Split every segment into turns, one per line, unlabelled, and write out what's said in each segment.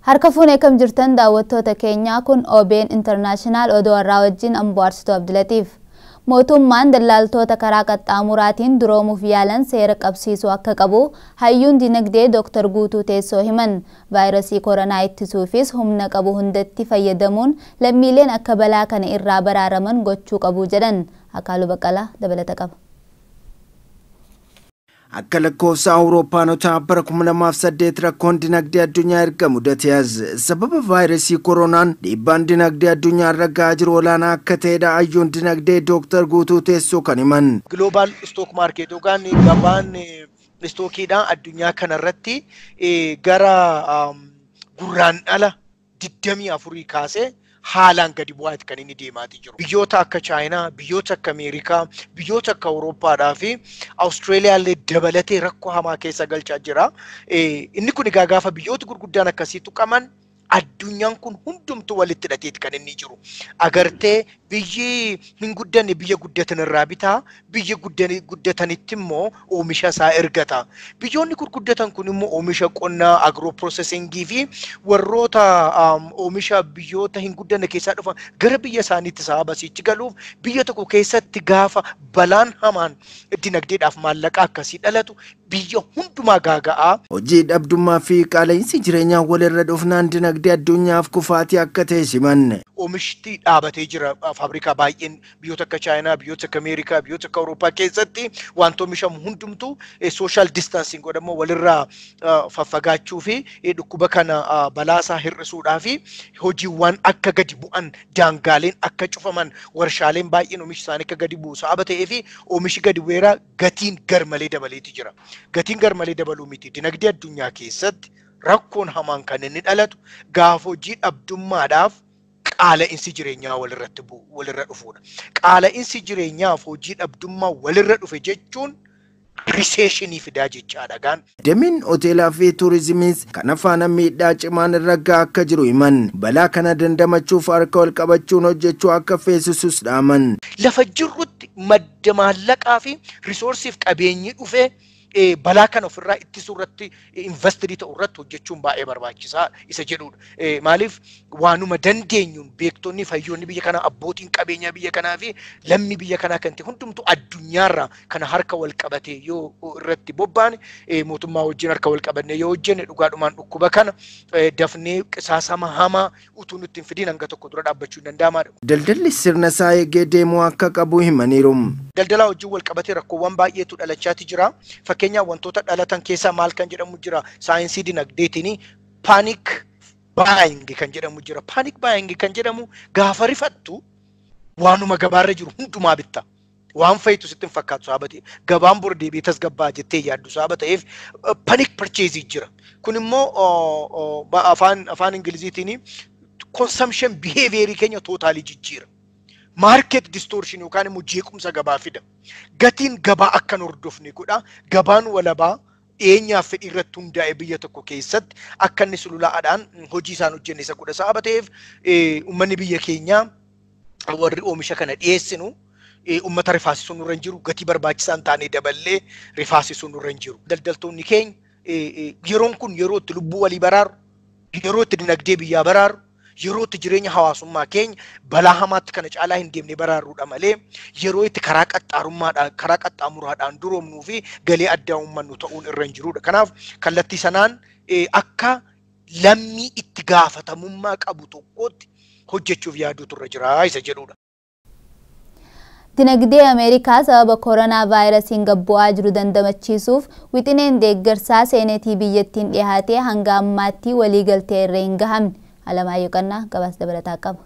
Harka fuunee kam jirtan daawwattoota keenyaa kun OBN International oduu warraa wajjin Amboarsituu Abdulatiif. Mootummaan daldaltoota karaa qaxxaamuraatiin duroomuuf yaalan seera qabsiisuu akka qabu hayyuun dinagdee Dr. Guutuu Teessoo himan. Vaayirasii koronaa ittisuufis humna qabu hundatti fayyadamuun lammiileen akka balaa kana irraa baraaraman gochuu qabu jedhan. Akaalu Baqqalaa dabalata qaba.
Akka lakkoofsa Awurooppaanotaa bara 2008 rakkoon dinagdee addunyaa erga mudatee sababa vaayirasii koronaan dhiibbaan dinagdee addunyaa irra gahaa jiru olaanaa akka ta'edha hayyuun dinagdee Dr. Guutuu Teessoo kan himan.
Global stock market yookaan gabaan stookiidhaan addunyaa kanarratti gara gurraandhala 24 kaasee haalaan gadi bu'aati kan inni deemaati jiru. Biyyoota akka Chaayinaa, biyyoota akka Ameerikaa, biyyoota akka Awurooppaadhaa fi Awustreeliyaa illee dabalatee rakkoo hamaa keessa galchaa jira. Inni kun egaa gaafa biyyoota gurguddaan akkasii tuqaman addunyaan kun hundumtuu walitti hidhateeti kan inni jiru. Agartee biyyi hin guddanne biyya guddatan irraa bitaa, biyya guddatanitti immoo oomisha isaa ergata. Biyyoonni gurguddatan kun immoo oomisha qonnaa, agro processingii fi warroota oomisha biyyoota hin guddanne keessaa dhufan gara biyya isaaniitti saabasiitti galuuf biyya tokko keessatti gaafa balaan hamaan dinagdeedhaaf maallaqa akkasii dhalatu biyya hundumaa gaaga'aa.
Hojii dhabdummaa fi qaala'insi jireenyaa walirra dhufnaan dinagdee addunyaaf kufaatii akka ta'e simanne.
Oomishti dhaabatee jira faabrikaa baay'een biyyoota akka Chaayinaa, biyyoota akka Ameerikaa, biyyoota akka Awurooppaa keessatti wanti oomishamu hundumtuu social distancing godhamoo walirraa faffagaachuu fi dhukkuba kana balaasaa hir'isuudhaa fi hojiiwwan akka gadi bu'an daangaaleen akka cufaman warshaaleen baay'een oomishi isaanii akka gadi bu'u sababa ta'ee fi oomishi gadi bu'eera gatiin garmalee dabaleeti jira. Gatiin garmalee dabaluu miti dinagdee addunyaa keessatti rakkoon hamaan kan inni dhalatu gaafa hojii dhabdummaadhaaf qaala'insi jireenyaa walirra dhufuudha. Qaala'insi jireenyaaf hojii dhabdummaa walirra dhufe jechuun riseeshinii fidaa jechaadha.
Damiin hoteelaa fi tuurizimiis kan afaan miidhaa cimaan irra gahaa akka jiru himan. Balaa kana dandamachuuf harka wal qabachuun hojjechuu akka feesisus dhaaman.
Lafa jirrutti madda maallaqaa fi risoorsiif qabeenyi dhufee balaa kana ofirraa ittisuu irratti investirii ta'u irratti hojjechuun baay'ee barbaachisaa isa jedhudha. Maaliif waanuma dandeenyuun beektonni fayyoonni biyya kanaa abbootiin qabeenyaa biyya kanaa fi lammi biyya kanaa kan ta'e hundumtuu addunyaarraa kana harka wal qabatee yoo irratti bobbaane mootummaa wajjin harka wal qabanne yoo hojjenne dhugaadhumaan dhukkuba kana dafnee qisaasama hamaa utuu nutti hin fidiin hanga tokko dura dhaabbachuu danda'amaadha.
Daldalli sirna isaa eegee deemuu akka qabu himaniiru.
Daldalaa wajjin wal qabatee rakkoowwan baay'eetu dhalachaati jira. Fakkeenyaaf wantoota dhalatan keessaa maal kan jedhamu jira saayinsii dinagdeetiin panic buying kan jedhamu jira. Panic buying kan jedhamu gaafa rifattu waanuma gabaarra jiru hundumaa bitta. Waan fayitu sitti hin fakkaatu saabate gabaan bor deebi'ee tasgabbaa jettee yaaddu saaba ta'eef panic purchase jira. Kun immoo afaan Ingiliziitiin consumption behavior keenya totally jijjiira. Market distortion yookaan immoo jeequmsa gabaa fida. Gatiin gabaa akka hordofne godha. Gabaan walabaa eenyaaf fedhii irratti hundaa'e biyya tokko keessatti akka inni sululaadhaan hojii isaan hojjenne isa godha sababa ta'eef uummanni biyya keenyaa warri oomisha kana dhiyeessinu uummata rifaasisuu nurra hin jiru gatii barbaachisaan taanee daballee rifaasisuu nurra hin jiru. Daldaltoonni keenya yeroon kun yeroo itti lubbuu walii baraaru, yeroo itti dinagdee biyyaa baraaru, yeroo itti jireenya hawaasummaa keenya balaa hamaatti kana caalaa hin deemne baraaruudha malee yeroo itti karaa qaxxaamuraadhaan duroomnuu fi galii addaa uummannu ta'uun irra hin jirudha. Kanaaf kallattii sanaan akka lammii itti gaafatamummaa qabu tokkotti hojjechuuf yaaduutu irra jira isa jedhudha.
Dinagdee Ameerikaa sababa koronaa vaayirasiin gabbu'aa jiru dandamachiisuuf wixineen deeggarsaa seenetii biyyattiin dhiyaatee hanga ammaatti waliigaltee irra hin gahamne. Alamaayyoo Qannaa gabaasa dabalataa qaba.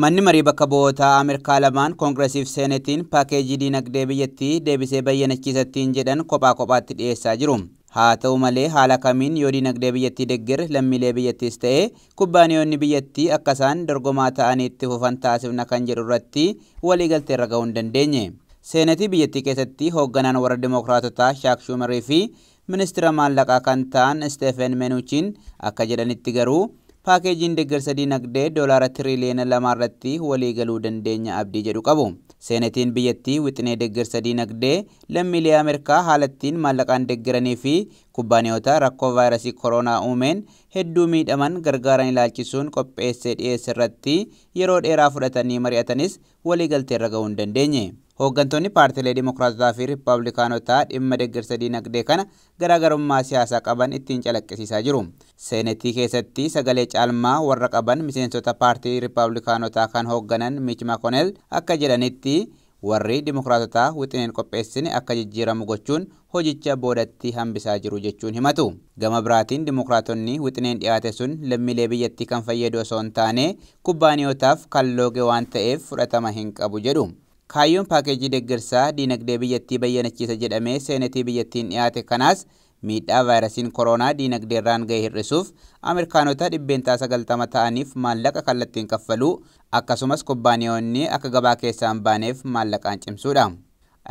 Manni marii bakka bu'ootaa Ameerikaa lamaan Koongiresiif Seenetiin paakeejii dinagdee biyyattii deebisee bayyanachiisattiin jedhan kophaatti dhiyeessaa jiru. Haa ta'u malee haala kamiin yoo dinagdee biyyattii deeggar lammiilee biyyattiis ta'ee kubbaaniyoonni biyyattii akka isaan dorgomaa ta'anii itti fufan taasifna kan jedhu irratti waliigaltee irra gahuu hin dandeenye. Seenetii biyyattii keessatti hoogganaan warra Dimookiraatotaa Shaak Schuumerii fi Ministeera maallaqaa kan ta'an Steven Mnuchin akka jedhanitti garuu paakeejiin deeggarsa dinagdee $2 tiriliyoona 2 irratti walii galuu dandeenya abdii jedhu qabu. Seenetiin biyyattii wixinee deeggarsa diinagdee lammiilee Ameerikaa haalattiin maallaqaan deeggaranii fi kubbaaniyoota rakkoo vaayirasii koronaa uumeen hedduu miidhaman gargaaran ilaalchisuun qopheessee dhiyeesse irratti yeroo dheeraa fudhatanii mari'atanis waliigaltee irra ga'uu hin dandeenye. Hooggantoonni paartiilee Dimookiraatotaa fi Riippaabilikaanotaa dhimma deeggarsa diinagdee kana garaagarummaa siyaasaa qaban ittiin calaqqisiisaa jiru. Seenetii keessatti sagalee caalmaa warra qaban miseensota paartii Riippaabilikaanotaa kan hoogganan Mitch McConnell akka jedhanitti warri Dimookiraatotaa wixineen qopheessine akka jijjiiramu gochuun hojicha boodatti hambisaa jiru jechuun himatu. Gama biraatiin Dimookiraatonni wixineen dhiyaate sun lammiilee biyyattii kan fayyadu osoo hin taane kubbaaniyootaaf kan looge waan ta'eef fudhatama hin qabu jedhu. Kaayyoon paakeejii deeggarsaa diinagdee biyyattii bayyanachiisa jedhamee seenetii biyyattiin dhiyaate kanaas miidhaa vaayirasiin koronaa diinagdee irraan ga'e hir'isuuf Ameerikaanota 90% ta'aniif maallaqa kallattiin kaffaluu akkasumas kubbaaniyoonni akka gabaa keessaa hin baaneef maallaqaan cimsuudha.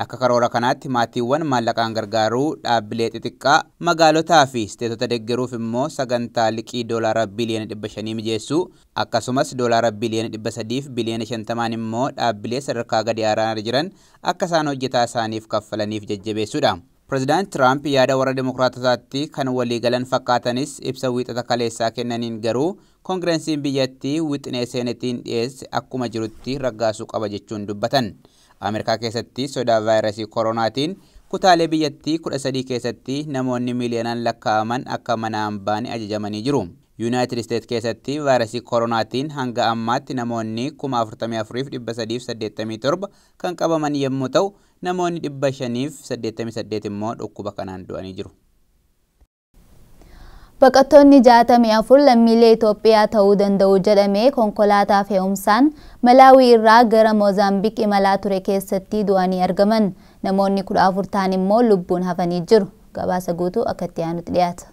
Akka karoora kanaatti maatiiwwan maallaqaan gargaaruu dhaabbilee xixiqqaa magaalotaa fi isteetota deeggaruuf immoo sagantaa liqii doolaara biliyoona 500 mijeessuu akkasumas doolaara biliyoona 300 fi biliyoona 50 immoo dhaabbilee sadarkaa gadi aanaa jiran akka isaan hojjetaa isaaniif kaffalaniif jajjabeessuudha. Pireezidaant Tiraamp yaada warra Dimookiraatotaatti kan waliigalan fakkaatanis ibsa wiixata kaleessaa kennaniin garuu koongireensiin biyyattii wixinee seenetiin dhiyeesse akkuma jirutti raggaasuu qaba jechuun dubbatan. Ameerikaa keessatti sodaa vaayirasii koronaatiin kutaalee biyyattii 13 keessatti namoonni miiliyoonaan lakkaa'aman akka manaa hin baane ajajamanii jiru. Yuunaayitid Isteet keessatti vaayirasii koronaatiin hanga ammaatti namoonni 44,387 kan qabaman yommuu ta'u, namoonni 588 immoo dhukkuba kanaan du'anii jiru.
Baqattoonni 64 lammiilee Itoophiyaa ta'uu danda'u jedhamee konkolaataa fe'umsaan Malaawii irraa gara Moozaambiik imalaa ture keessatti du'anii argaman. Namoonni 14 ta'an immoo lubbuun hafanii jiru. Gabaasa guutuu akka itti aanutti dhiyaata.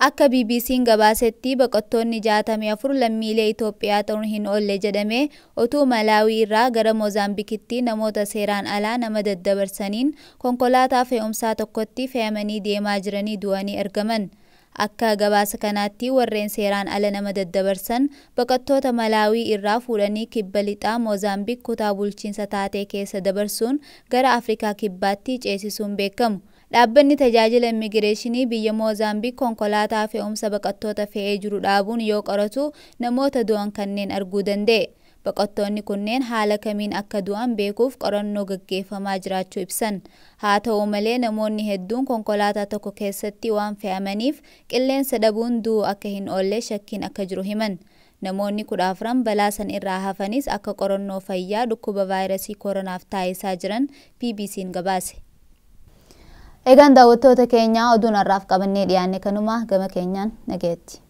Akka BBC'n gabaasetti baqattoonni 64 lammiilee Itoophiyaa ta'uun hin oolle jedhamee otuu Malaawii irraa gara Moozaambiikitti namoota seeraan alaa nama daddabarsaniin konkolaataa fe'umsaa tokkotti fe'amanii deemaa jiranii du'anii argaman. Akka gabaasa kanaatti warreen seeraan ala nama daddabarsan baqattoota Malaawii irraa fuudhanii kibba lixaa Moozaambiik kutaa bulchiinsa taatee keessa dabarsuun gara Afrikaa kibbaatti ceesisuun beekamu. Dhaabbanni tajaajila immigireeshinii biyya Moozaambiik konkolaataa fe'umsa baqattoota fe'ee jiru dhaabuun yoo qoratu namoota du'an kanneen arguu danda'e. Baqattoonni kunneen haala kamiin akka du'an beekuuf qorannoo gaggeeffamaa jiraachuu ibsan. Haa ta'u malee namoonni hedduun konkolaataa tokko keessatti waan fe'amaniif qilleensa dhabuun du'uu akka hin oolle shakkiin akka jiru himan. Namoonni 14 balaa san irraa hafanis akka qorannoo fayyaa dhukkuba vaayirasii koronaaf taasisaa jiran BBC'n gabaase. Egaan daawwattoota keenyaa oduun har'aaf qabannee dhiyaanne kanuma gama keenyaan nageetti.